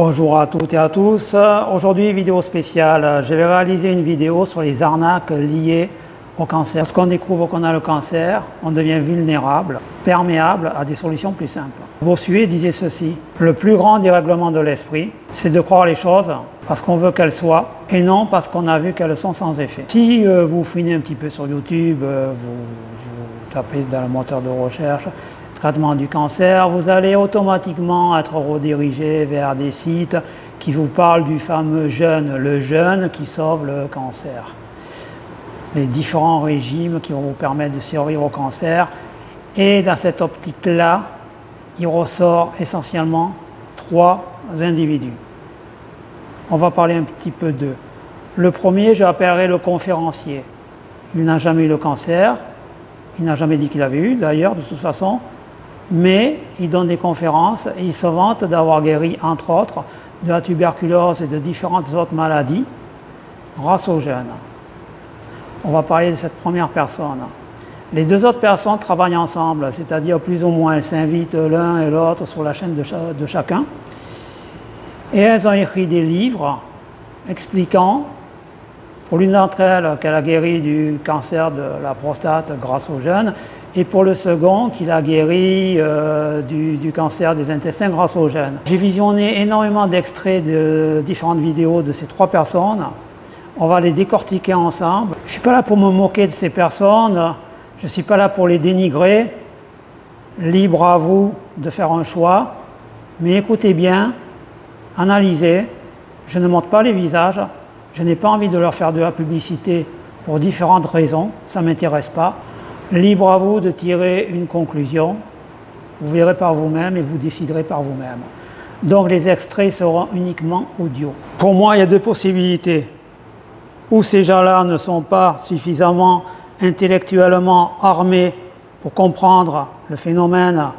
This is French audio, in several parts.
Bonjour à toutes et à tous. Aujourd'hui, vidéo spéciale. Je vais réaliser une vidéo sur les arnaques liées au cancer. Lorsqu'on découvre qu'on a le cancer, on devient vulnérable, perméable à des solutions plus simples. Bossuet disait ceci: le plus grand dérèglement de l'esprit, c'est de croire les choses parce qu'on veut qu'elles soient et non parce qu'on a vu qu'elles sont sans effet. Si vous fouinez un petit peu sur YouTube, vous tapez dans le moteur de recherche traitement du cancer, vous allez automatiquement être redirigé vers des sites qui vous parlent du fameux jeûne, le jeûne qui sauve le cancer. Les différents régimes qui vont vous permettre de survivre au cancer. Et dans cette optique-là, il ressort essentiellement trois individus. On va parler un petit peu d'eux. Le premier, je l'appellerai le conférencier. Il n'a jamais eu le cancer, il n'a jamais dit qu'il avait eu d'ailleurs, de toute façon, mais il donne des conférences et il se vante d'avoir guéri, entre autres, de la tuberculose et de différentes autres maladies grâce au jeûne. On va parler de cette première personne. Les deux autres personnes travaillent ensemble, c'est-à-dire plus ou moins elles s'invitent l'un et l'autre sur la chaîne de chacun. Et elles ont écrit des livres expliquant, pour l'une d'entre elles, qu'elle a guéri du cancer de la prostate grâce au jeûne, et pour le second, qu'il a guéri du cancer des intestins grâce au jeûne. J'ai visionné énormément d'extraits de différentes vidéos de ces trois personnes. On va les décortiquer ensemble. Je ne suis pas là pour me moquer de ces personnes, je ne suis pas là pour les dénigrer. Libre à vous de faire un choix, mais écoutez bien, analysez. Je ne montre pas les visages, je n'ai pas envie de leur faire de la publicité pour différentes raisons, ça ne m'intéresse pas. Libre à vous de tirer une conclusion, vous verrez par vous-même et vous déciderez par vous-même. Donc les extraits seront uniquement audio. Pour moi, il y a deux possibilités. Ou ces gens-là ne sont pas suffisamment intellectuellement armés pour comprendre le phénomène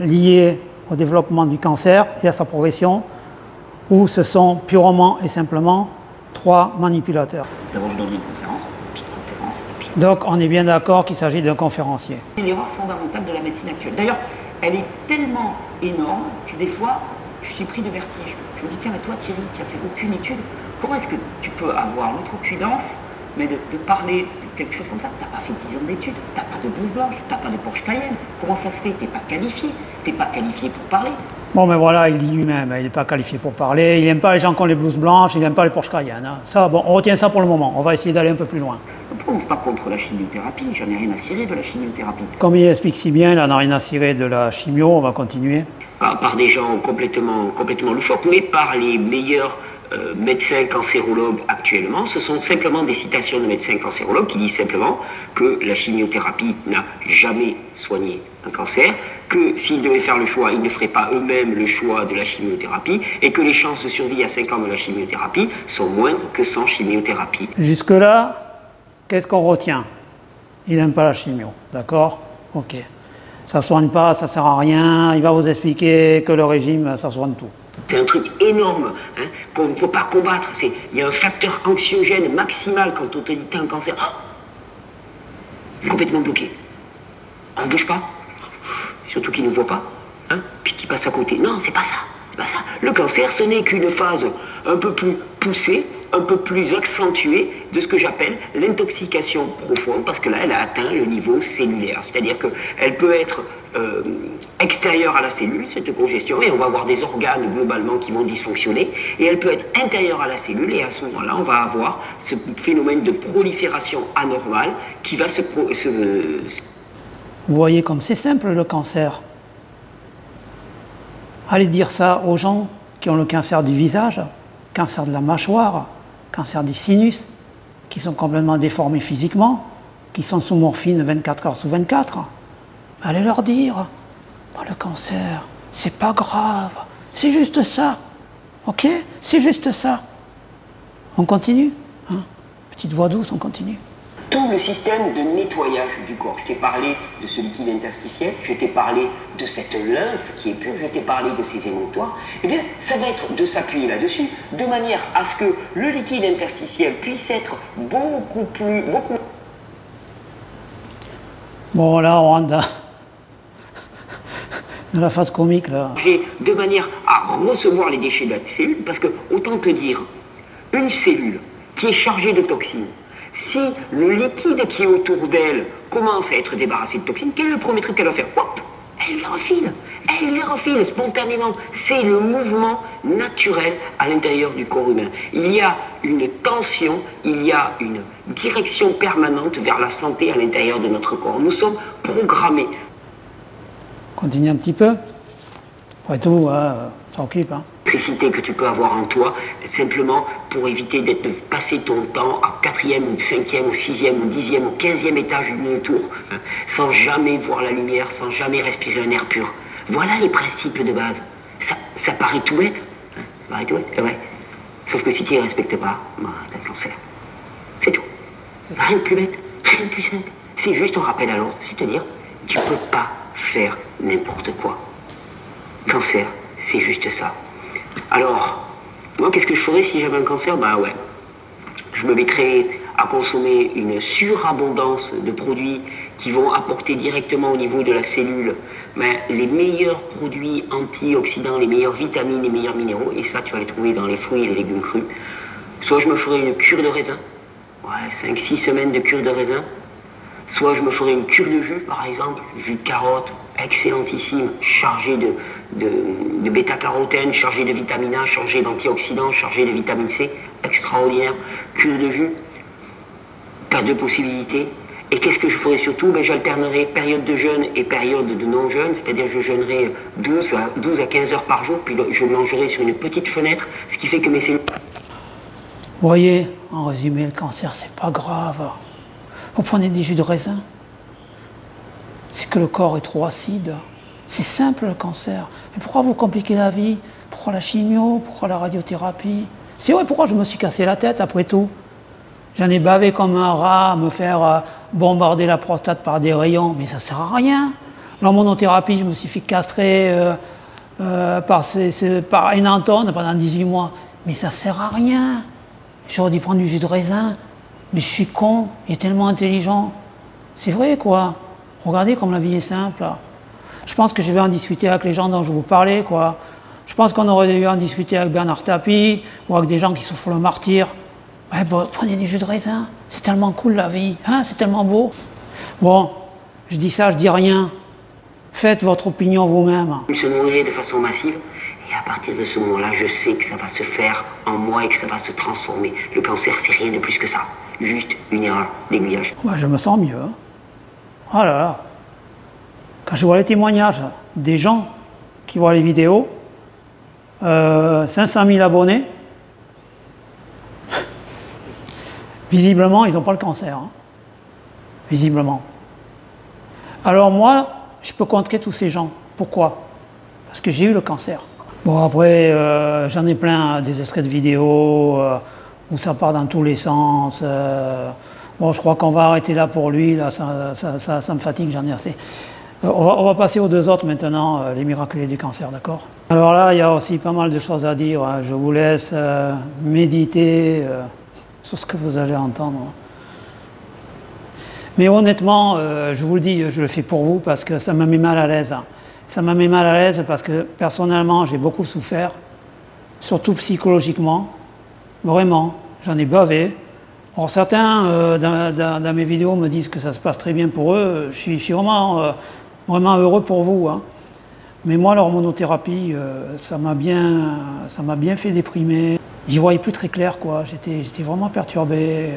lié au développement du cancer et à sa progression, ou ce sont purement et simplement trois manipulateurs. D'abord, je donne une conférence. Donc on est bien d'accord qu'il s'agit d'un conférencier. C'est l'erreur fondamentale de la médecine actuelle. D'ailleurs, elle est tellement énorme que des fois, je suis pris de vertige. Je me dis, tiens, mais toi Thierry, qui n'as fait aucune étude, comment est-ce que tu peux avoir l'outrecuidance, mais de parler de quelque chose comme ça? Tu n'as pas fait 10 ans d'études, tu n'as pas de blouse blanche, tu n'as pas de Porsche Cayenne. Comment ça se fait? Tu n'es pas qualifié. Tu n'es pas qualifié pour parler. Bon, mais voilà, il dit lui-même, il n'est pas qualifié pour parler, il n'aime pas les gens qui ont les blouses blanches, il n'aime pas les Porsche Cayenne. Hein. Ça, bon, on retient ça pour le moment, on va essayer d'aller un peu plus loin. Je ne prononce pas contre la chimiothérapie, j'en ai rien à cirer de la chimiothérapie. Comme il explique si bien, il n'en a rien à cirer de la chimio, on va continuer. Par des gens complètement loufoques, mais par les meilleurs médecins cancérologues actuellement. Ce sont simplement des citations de médecins cancérologues qui disent simplement que la chimiothérapie n'a jamais soigné un cancer, que s'ils devaient faire le choix, ils ne feraient pas eux-mêmes le choix de la chimiothérapie et que les chances de survie à 5 ans de la chimiothérapie sont moindres que sans chimiothérapie. Jusque-là, qu'est-ce qu'on retient? Il n'aime pas la chimio, d'accord? Ok. Ça ne soigne pas, ça ne sert à rien, il va vous expliquer que le régime, ça soigne tout. C'est un truc énorme hein, qu'on ne peut pas combattre. Il y a un facteur anxiogène maximal quand on te dit t'as un cancer. Oh, complètement bloqué. On ne bouge pas. Surtout qu'il ne voit pas. Hein, puis qu'il passe à côté. Non, c'est pas ça. C'est pas ça. Le cancer, ce n'est qu'une phase un peu plus poussée, un peu plus accentuée de ce que j'appelle l'intoxication profonde, parce que là, elle a atteint le niveau cellulaire. C'est-à-dire qu'elle peut être extérieure à la cellule, cette congestion, et on va avoir des organes globalement qui vont dysfonctionner, et elle peut être intérieure à la cellule, et à ce moment-là, on va avoir ce phénomène de prolifération anormale qui va Vous voyez comme c'est simple le cancer. Allez dire ça aux gens qui ont le cancer du visage, cancer de la mâchoire, cancer des sinus, qui sont complètement déformés physiquement, qui sont sous morphine 24 heures sur 24. Allez leur dire, oh, le cancer, c'est pas grave, c'est juste ça, ok? C'est juste ça. On continue, hein? Petite voix douce, on continue. Tout le système de nettoyage du corps. Je t'ai parlé de ce liquide interstitiel, je t'ai parlé de cette lymphe qui est pure, je t'ai parlé de ces émonctoires. Eh bien, ça va être de s'appuyer là-dessus, de manière à ce que le liquide interstitiel puisse être beaucoup. Bon, là, on rentre dans... De la phase comique, là. De manière à recevoir les déchets de la cellule, parce que, autant te dire, une cellule qui est chargée de toxines, si le liquide qui est autour d'elle commence à être débarrassé de toxines, quel est le premier truc qu'elle va faire? Hop, elle les refile. Elle les refile spontanément. C'est le mouvement naturel à l'intérieur du corps humain. Il y a une tension, il y a une direction permanente vers la santé à l'intérieur de notre corps. Nous sommes programmés. Continue un petit peu. Après tout, ça occupe. Hein. L'électricité que tu peux avoir en toi, simplement pour éviter de passer ton temps à 4e ou 5e ou 6e ou 10e ou 15e étage d'une tour, hein, sans jamais voir la lumière, sans jamais respirer un air pur. Voilà les principes de base. Ça paraît tout bête. Hein, ça paraît tout bête, c'est vrai. Sauf que si tu ne les respectes pas, bah, t'as le cancer. C'est tout. Rien de plus bête, rien de plus simple. C'est juste un rappel à l'ordre, c'est-à-dire, tu ne peux pas faire n'importe quoi. Cancer, c'est juste ça. Alors, moi, qu'est-ce que je ferais si j'avais un cancer? Bah ouais, je me mettrais à consommer une surabondance de produits qui vont apporter directement au niveau de la cellule les meilleurs produits antioxydants, les meilleures vitamines, les meilleurs minéraux, et ça, tu vas les trouver dans les fruits et les légumes crus. Soit je me ferais une cure de raisin, ouais, 5-6 semaines de cure de raisin, soit je me ferais une cure de jus, par exemple, jus de carotte, excellentissime, chargé de bêta-carotène, chargé de vitamine A, chargé d'antioxydants, chargé de vitamine C, extraordinaire, cure de jus, tu as deux possibilités. Et qu'est-ce que je ferais surtout? J'alternerais période de jeûne et période de non-jeûne, c'est-à-dire je jeûnerais 12 à 15 heures par jour, puis je mangerais sur une petite fenêtre, ce qui fait que mes cellules... Vous voyez, en résumé, le cancer, c'est pas grave. Vous prenez des jus de raisin. C'est que le corps est trop acide. C'est simple, le cancer. Mais pourquoi vous compliquez la vie? Pourquoi la chimio? Pourquoi la radiothérapie? C'est vrai, pourquoi je me suis cassé la tête après tout? J'en ai bavé comme un rat à me faire bombarder la prostate par des rayons, mais ça sert à rien. L'hormonothérapie, je me suis fait castrer par Enantone pendant 18 mois, mais ça sert à rien. J'aurais dû prendre du jus de raisin, mais je suis con, il est tellement intelligent. C'est vrai, quoi. Regardez comme la vie est simple. Je pense que je vais en discuter avec les gens dont je vous parlais, quoi. Je pense qu'on aurait dû en discuter avec Bernard Tapie, ou avec des gens qui souffrent le martyre. Ouais, bon, prenez du jus de raisin, c'est tellement cool la vie, hein, c'est tellement beau. Bon, je dis ça, je dis rien. Faites votre opinion vous-même. Se nourrir de façon massive, et à partir de ce moment-là, je sais que ça va se faire en moi et que ça va se transformer. Le cancer, c'est rien de plus que ça. Juste une erreur d'aiguillage. Ouais, je me sens mieux. Oh là là. Quand je vois les témoignages des gens qui voient les vidéos, 500 000 abonnés, visiblement, ils n'ont pas le cancer. Hein. Visiblement. Alors moi, je peux contrer tous ces gens. Pourquoi? Parce que j'ai eu le cancer. Bon, après, j'en ai plein des extraits de vidéos où ça part dans tous les sens. Bon, je crois qu'on va arrêter là pour lui. Là, ça me fatigue, j'en ai assez. On va passer aux deux autres maintenant, les miraculés du cancer, d'accord? Alors là, il y a aussi pas mal de choses à dire. Hein. Je vous laisse méditer sur ce que vous allez entendre. Mais honnêtement, je vous le dis, je le fais pour vous parce que ça me met mal à l'aise. Ça me met mal à l'aise parce que personnellement, j'ai beaucoup souffert, surtout psychologiquement. Vraiment, j'en ai bavé. Alors certains, dans mes vidéos, me disent que ça se passe très bien pour eux. Je suis vraiment heureux pour vous. Hein. Mais moi, l'hormonothérapie, ça m'a bien fait déprimer. J'y voyais plus très clair, quoi. J'étais vraiment perturbé.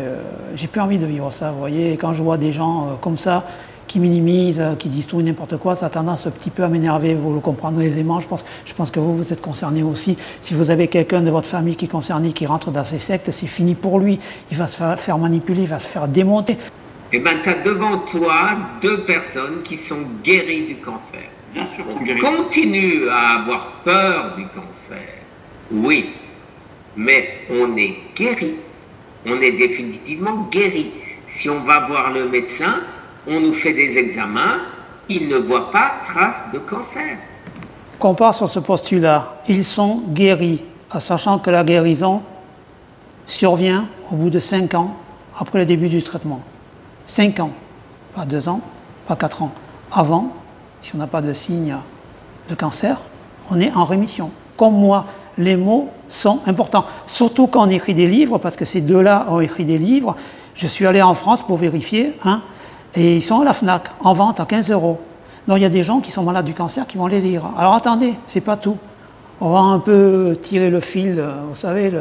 J'ai plus envie de vivre ça, vous voyez. Et quand je vois des gens comme ça, qui minimisent, qui disent tout et n'importe quoi, ça a tendance un petit peu à m'énerver, vous le comprendrez aisément. Je pense que vous êtes concerné aussi. Si vous avez quelqu'un de votre famille qui est concerné, qui rentre dans ces sectes, c'est fini pour lui. Il va se faire manipuler, il va se faire démonter. Eh bien, tu as devant toi deux personnes qui sont guéries du cancer. Bien sûr, on continue à avoir peur du cancer. Oui, mais on est guéri. On est définitivement guéri. Si on va voir le médecin, on nous fait des examens, il ne voit pas trace de cancer. Qu'on part sur ce postulat, ils sont guéris, en sachant que la guérison survient au bout de 5 ans après le début du traitement. 5 ans, pas 2 ans, pas 4 ans. Avant, si on n'a pas de signe de cancer, on est en rémission. Comme moi, les mots sont importants. Surtout quand on écrit des livres, parce que ces deux-là ont écrit des livres. Je suis allé en France pour vérifier, hein, et ils sont à la FNAC, en vente à 15 €. Donc il y a des gens qui sont malades du cancer qui vont les lire. Alors attendez, c'est pas tout. On va un peu tirer le fil, vous savez,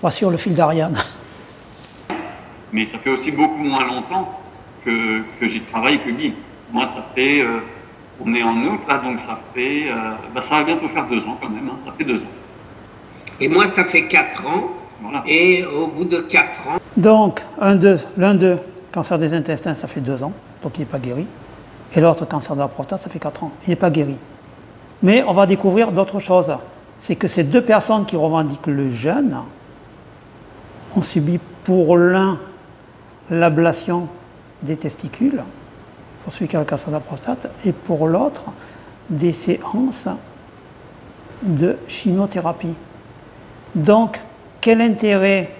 on va sur le fil d'Ariane. Mais ça fait aussi beaucoup moins longtemps que j'y travaille que Guy. Moi, ça fait, on est en août, là, donc ça fait, ça va bientôt faire 2 ans quand même, hein, ça fait 2 ans. Et moi, ça fait 4 ans, voilà. Et au bout de 4 ans... Donc, l'un d'eux, cancer des intestins, ça fait 2 ans, donc il n'est pas guéri. Et l'autre, cancer de la prostate, ça fait 4 ans, il n'est pas guéri. Mais on va découvrir d'autres choses. C'est que ces deux personnes qui revendiquent le jeûne ont subi pour l'un l'ablation des testicules, pour celui qui a le cancer de la prostate, et pour l'autre, des séances de chimiothérapie. Donc, quel intérêt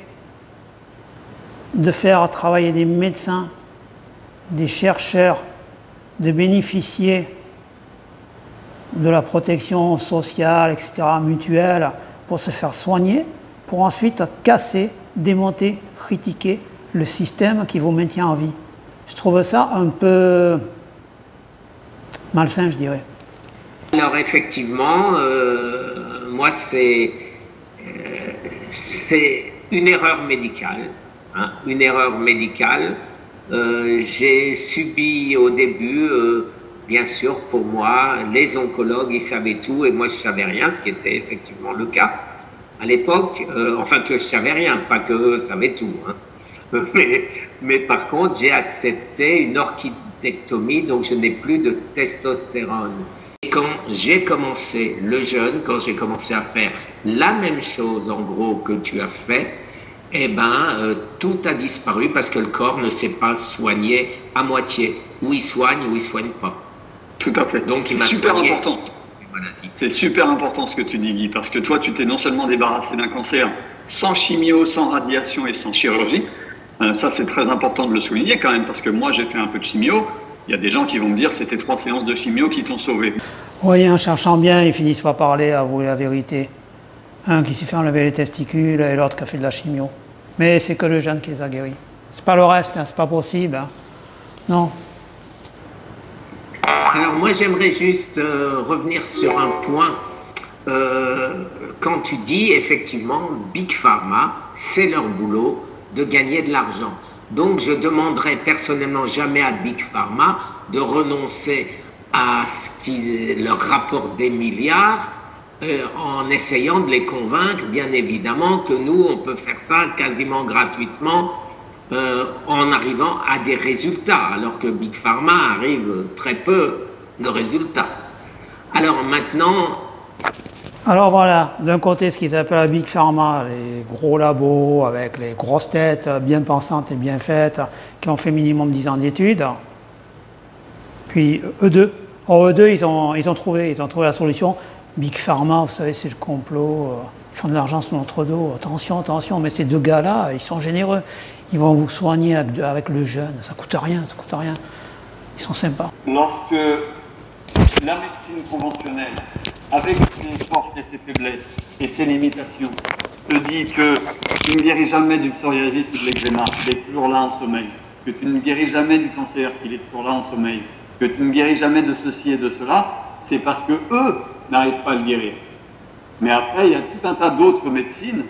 de faire travailler des médecins, des chercheurs, de bénéficier de la protection sociale, etc., mutuelle, pour se faire soigner, pour ensuite casser, démonter, critiquer le système qui vous maintient en vie. Je trouve ça un peu malsain, je dirais. Alors effectivement, moi c'est une erreur médicale. Hein, une erreur médicale. J'ai subi au début, bien sûr, pour moi, les oncologues, ils savaient tout et moi je savais rien, ce qui était effectivement le cas à l'époque. Enfin que je savais rien, pas que eux savaient tout. Hein. Mais par contre, j'ai accepté une orchidectomie, donc je n'ai plus de testostérone. Et quand j'ai commencé le jeûne, quand j'ai commencé à faire la même chose en gros que tu as fait, eh ben, tout a disparu parce que le corps ne s'est pas soigné à moitié. Ou il soigne ou il ne soigne pas. Tout à fait. Donc, c'est super important. C'est super important ce que tu dis, Guy, parce que toi, tu t'es non seulement débarrassé d'un cancer sans chimio, sans radiation et sans chirurgie. Ça, c'est très important de le souligner quand même, parce que moi, j'ai fait un peu de chimio. Il y a des gens qui vont me dire que c'était 3 séances de chimio qui t'ont sauvé. Oui, en cherchant bien, ils finissent par parler, avouer la vérité. Un qui s'est fait enlever les testicules et l'autre qui a fait de la chimio. Mais c'est que le jeûne qui les a guéris. C'est pas le reste, hein, c'est pas possible. Hein. Non. Alors moi j'aimerais juste revenir sur un point. Quand tu dis effectivement Big Pharma, c'est leur boulot de gagner de l'argent. Donc je demanderai personnellement jamais à Big Pharma de renoncer à ce qui leur rapporte des milliards en essayant de les convaincre, bien évidemment, que nous, on peut faire ça quasiment gratuitement en arrivant à des résultats, alors que Big Pharma arrive très peu de résultats. Alors maintenant... Alors voilà, d'un côté, ce qu'ils appellent Big Pharma, les gros labos avec les grosses têtes bien pensantes et bien faites, qui ont fait minimum 10 ans d'études. Puis eux deux, ils ont trouvé la solution. Big Pharma, vous savez, c'est le complot, ils font de l'argent sur notre dos. Attention, attention, mais ces deux gars-là, ils sont généreux. Ils vont vous soigner avec le jeûne, ça coûte rien, ça coûte rien. Ils sont sympas. Lorsque la médecine conventionnelle, avec ses forces et ses faiblesses et ses limitations, te dit que tu ne guéris jamais du psoriasis ou de l'eczéma, il est toujours là en sommeil, que tu ne guéris jamais du cancer, il est toujours là en sommeil, que tu ne guéris jamais de ceci et de cela, c'est parce que eux n'arrivent pas à le guérir. Mais après, il y a tout un tas d'autres médecines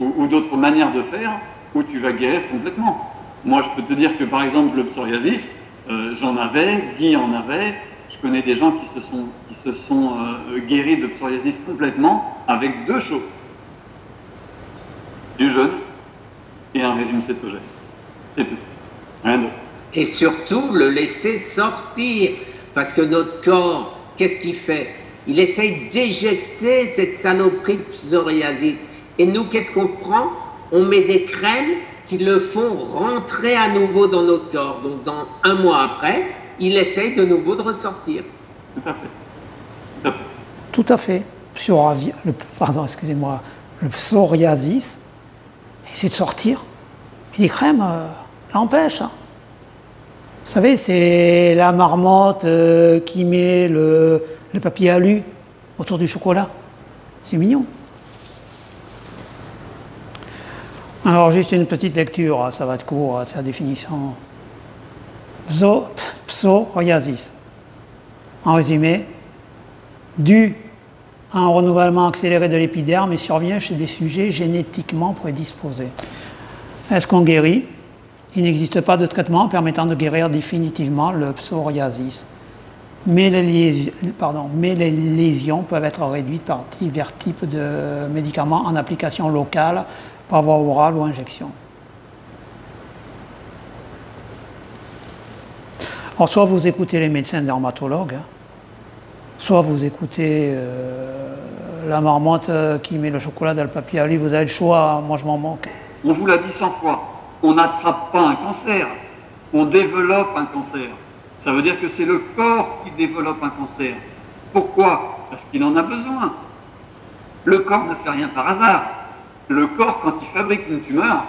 ou d'autres manières de faire où tu vas guérir complètement. Moi, je peux te dire que, par exemple, le psoriasis, j'en avais, Guy en avait, je connais des gens qui se sont guéris de psoriasis complètement avec 2 choses. Du jeûne et un régime cétogène. C'est tout. Rien d'autre. Et surtout, le laisser sortir. Parce que notre corps, qu'est-ce qu'il fait? Il essaye d'éjecter cette saloperie de psoriasis. Et nous, qu'est-ce qu'on prend? On met des crèmes qui le font rentrer à nouveau dans notre corps. Donc, dans 1 mois après, il essaye de nouveau de ressortir. Tout à fait. Tout à fait. Tout à fait. Le psoriasis, essaie de sortir. Mais les crèmes l'empêchent. Hein. Vous savez, c'est la marmotte qui met le papier alu autour du chocolat. C'est mignon. Alors juste une petite lecture, ça va être court, c'est la définition. Psoriasis. En résumé, dû à un renouvellement accéléré de l'épiderme et survient chez des sujets génétiquement prédisposés. Est-ce qu'on guérit? Il n'existe pas de traitement permettant de guérir définitivement le psoriasis. Mais les lésions peuvent être réduites par divers types de médicaments en application locale, par voie orale ou injection. Alors, soit vous écoutez les médecins dermatologues, soit vous écoutez la marmotte qui met le chocolat dans le papier à livre, vous avez le choix, moi je m'en moque. On vous l'a dit 100 fois, on n'attrape pas un cancer, on développe un cancer. Ça veut dire que c'est le corps qui développe un cancer. Pourquoi? Parce qu'il en a besoin. Le corps ne fait rien par hasard. Le corps, quand il fabrique une tumeur,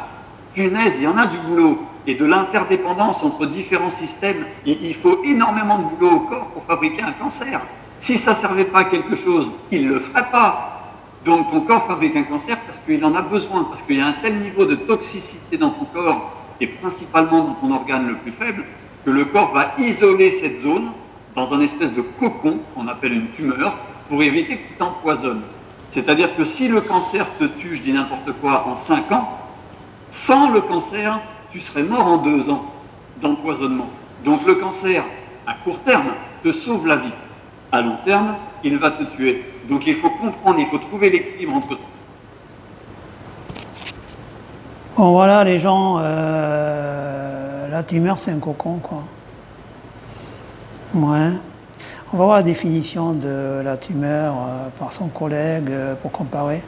punaise, il y en a du boulot et de l'interdépendance entre différents systèmes. Et il faut énormément de boulot au corps pour fabriquer un cancer. Si ça ne servait pas à quelque chose, il ne le ferait pas. Donc ton corps fabrique un cancer parce qu'il en a besoin, parce qu'il y a un tel niveau de toxicité dans ton corps, et principalement dans ton organe le plus faible, que le corps va isoler cette zone dans un espèce de cocon, qu'on appelle une tumeur, pour éviter que tu t'empoisonnes. C'est-à-dire que si le cancer te tue, je dis n'importe quoi, en 5 ans, sans le cancer, tu serais mort en 2 ans d'empoisonnement. Donc le cancer, à court terme, te sauve la vie. À long terme, il va te tuer. Donc il faut comprendre, il faut trouver l'équilibre entre... Bon voilà les gens, la tumeur c'est un cocon quoi. Ouais. On va voir la définition de la tumeur par son collègue pour comparer.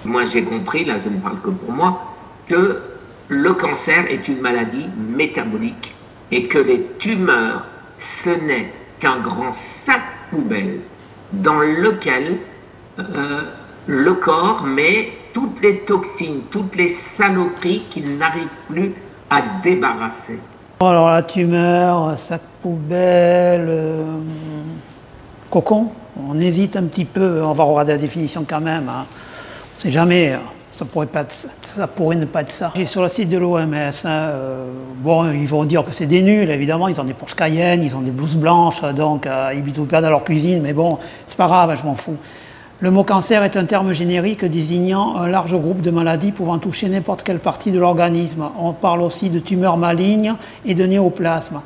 Moi j'ai compris, là je ne parle que pour moi, que le cancer est une maladie métabolique et que les tumeurs, ce n'est qu'un grand sac poubelle dans lequel le corps met toutes les toxines, toutes les saloperies qu'il n'arrive plus à débarrasser. Alors la tumeur, sac poubelle, cocon, on hésite un petit peu, on va regarder la définition quand même, hein. On ne sait jamais, ça pourrait ne pas être ça. J'ai sur le site de l'OMS, hein, bon, ils vont dire que c'est des nuls, évidemment, ils ont des Porsche Cayenne, ils ont des blouses blanches, donc ils bidouillent pas dans leur cuisine, mais bon, c'est pas grave, je m'en fous. Le mot cancer est un terme générique désignant un large groupe de maladies pouvant toucher n'importe quelle partie de l'organisme. On parle aussi de tumeurs malignes et de néoplasmes.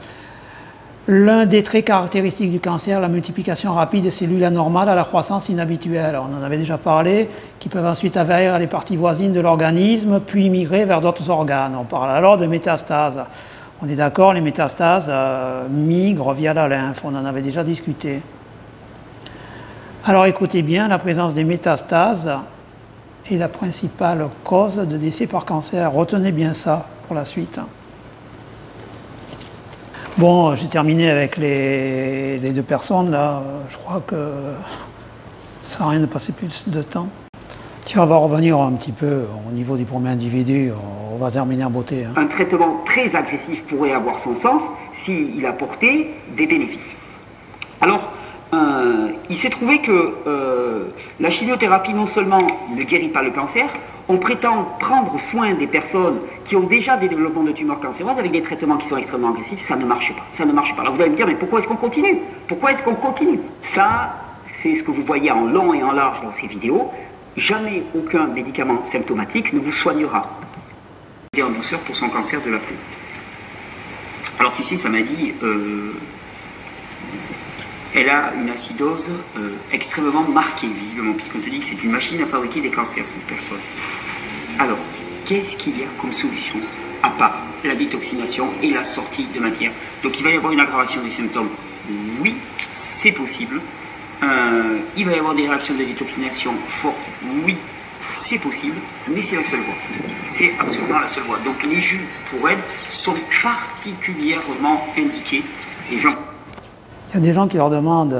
L'un des traits caractéristiques du cancer, la multiplication rapide des cellules anormales à la croissance inhabituelle. On en avait déjà parlé, qui peuvent ensuite envahir les parties voisines de l'organisme, puis migrer vers d'autres organes. On parle alors de métastases. On est d'accord, les métastases migrent via la lymphe, on en avait déjà discuté. Alors écoutez bien, la présence des métastases est la principale cause de décès par cancer. Retenez bien ça pour la suite. Bon, j'ai terminé avec les 2 personnes là. Je crois que ça sert à rien de passer plus de temps. Tiens, on va revenir un petit peu au niveau du premier individu. On va terminer en beauté. Hein. Un traitement très agressif pourrait avoir son sens s'il apportait des bénéfices. Alors, il s'est trouvé que la chimiothérapie non seulement ne guérit pas le cancer, on prétend prendre soin des personnes qui ont déjà des développements de tumeurs cancéreuses avec des traitements qui sont extrêmement agressifs, ça ne marche pas. Ça ne marche pas. Alors vous allez me dire, mais pourquoi est-ce qu'on continue? Pourquoi est-ce qu'on continue? Ça, c'est ce que vous voyez en long et en large dans ces vidéos. Jamais aucun médicament symptomatique ne vous soignera. En douceur pour son cancer de la peau. Alors tu sais, ça m'a dit... elle a une acidose extrêmement marquée, visiblement, puisqu'on te dit que c'est une machine à fabriquer des cancers, cette personne. Alors, qu'est-ce qu'il y a comme solution, à part la détoxination et la sortie de matière? Donc il va y avoir une aggravation des symptômes. Oui, c'est possible. Il va y avoir des réactions de détoxination fortes. Oui, c'est possible, mais c'est la seule voie. C'est absolument la seule voie. Donc les jus, pour elle, sont particulièrement indiqués. Et j'en... Il y a des gens qui leur demandent,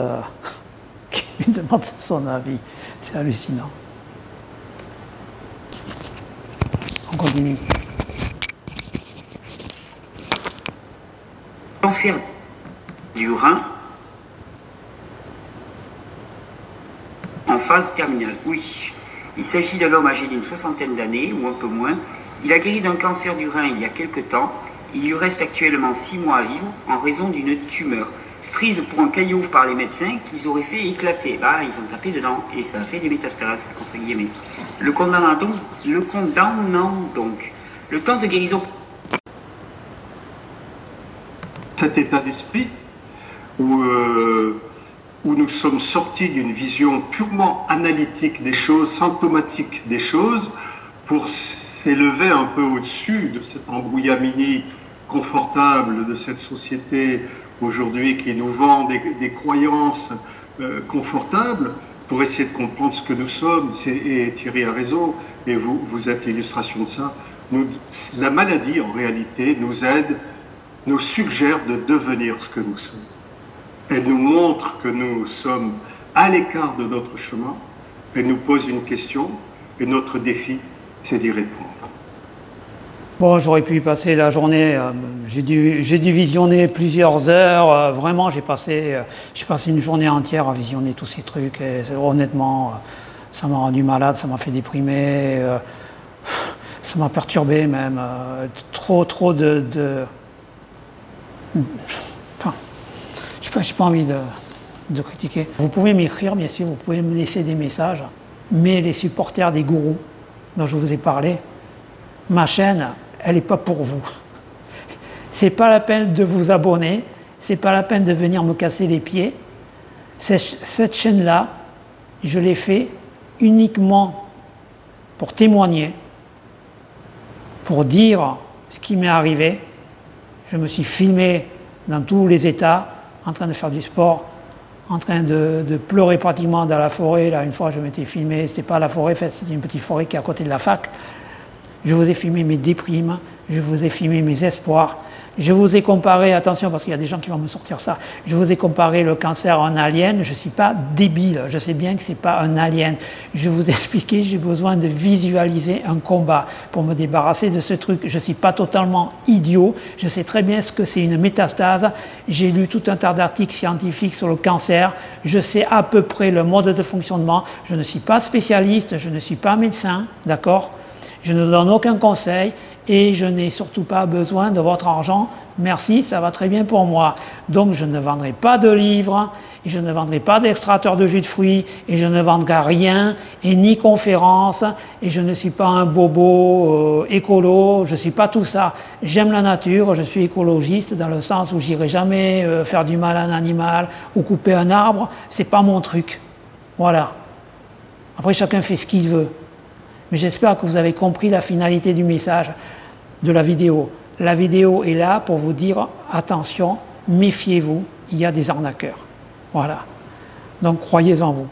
qui lui demandent son avis. C'est hallucinant. On continue. Cancer du rein, en phase terminale. Oui, il s'agit d'un homme âgé d'une 60aine d'années, ou un peu moins. Il a guéri d'un cancer du rein il y a quelque temps. Il lui reste actuellement 6 mois à vivre en raison d'une tumeur. Prise pour un caillou par les médecins qu'ils auraient fait éclater. Bah, ils ont tapé dedans et ça a fait des métastases, entre guillemets. Le condamnant donc. Le temps de guérison. Cet état d'esprit où nous sommes sortis d'une vision purement analytique des choses, symptomatique des choses, pour s'élever un peu au-dessus de cet embrouillamini confortable de cette société aujourd'hui qui nous vend des croyances confortables, pour essayer de comprendre ce que nous sommes. Et Thierry a raison, et vous êtes l'illustration de ça. La maladie, en réalité, nous aide, nous suggère de devenir ce que nous sommes. Elle nous montre que nous sommes à l'écart de notre chemin. Elle nous pose une question, et notre défi, c'est d'y répondre. Bon, j'aurais pu y passer la journée, j'ai dû visionner plusieurs heures, vraiment j'ai passé une journée entière à visionner tous ces trucs, et honnêtement, ça m'a rendu malade, ça m'a fait déprimer, ça m'a perturbé même, trop de... Enfin, j'ai pas envie de critiquer. Vous pouvez m'écrire, bien sûr, vous pouvez me laisser des messages, mais les supporters des gourous dont je vous ai parlé, ma chaîne, elle n'est pas pour vous. C'est pas la peine de vous abonner, c'est pas la peine de venir me casser les pieds. Cette chaîne-là, je l'ai fait uniquement pour témoigner, pour dire ce qui m'est arrivé. Je me suis filmé dans tous les états, en train de faire du sport, en train de pleurer pratiquement dans la forêt. Là, une fois, je m'étais filmé, c'était pas la forêt, c'était une petite forêt qui est à côté de la fac. Je vous ai filmé mes déprimes, je vous ai filmé mes espoirs, je vous ai comparé, attention parce qu'il y a des gens qui vont me sortir ça, je vous ai comparé le cancer à un alien, je ne suis pas débile, je sais bien que ce n'est pas un alien. Je vous ai expliqué, j'ai besoin de visualiser un combat pour me débarrasser de ce truc. Je ne suis pas totalement idiot, je sais très bien ce que c'est une métastase, j'ai lu tout un tas d'articles scientifiques sur le cancer, je sais à peu près le mode de fonctionnement, je ne suis pas spécialiste, je ne suis pas médecin, d'accord ? Je ne donne aucun conseil et je n'ai surtout pas besoin de votre argent. Merci, ça va très bien pour moi. Donc je ne vendrai pas de livres, et je ne vendrai pas d'extracteur de jus de fruits, et je ne vendrai rien, et ni conférences, et je ne suis pas un bobo écolo, je ne suis pas tout ça. J'aime la nature, je suis écologiste dans le sens où j'irai jamais faire du mal à un animal ou couper un arbre, c'est pas mon truc. Voilà. Après chacun fait ce qu'il veut. Mais j'espère que vous avez compris la finalité du message de la vidéo. La vidéo est là pour vous dire, attention, méfiez-vous, il y a des arnaqueurs. Voilà. Donc croyez en vous.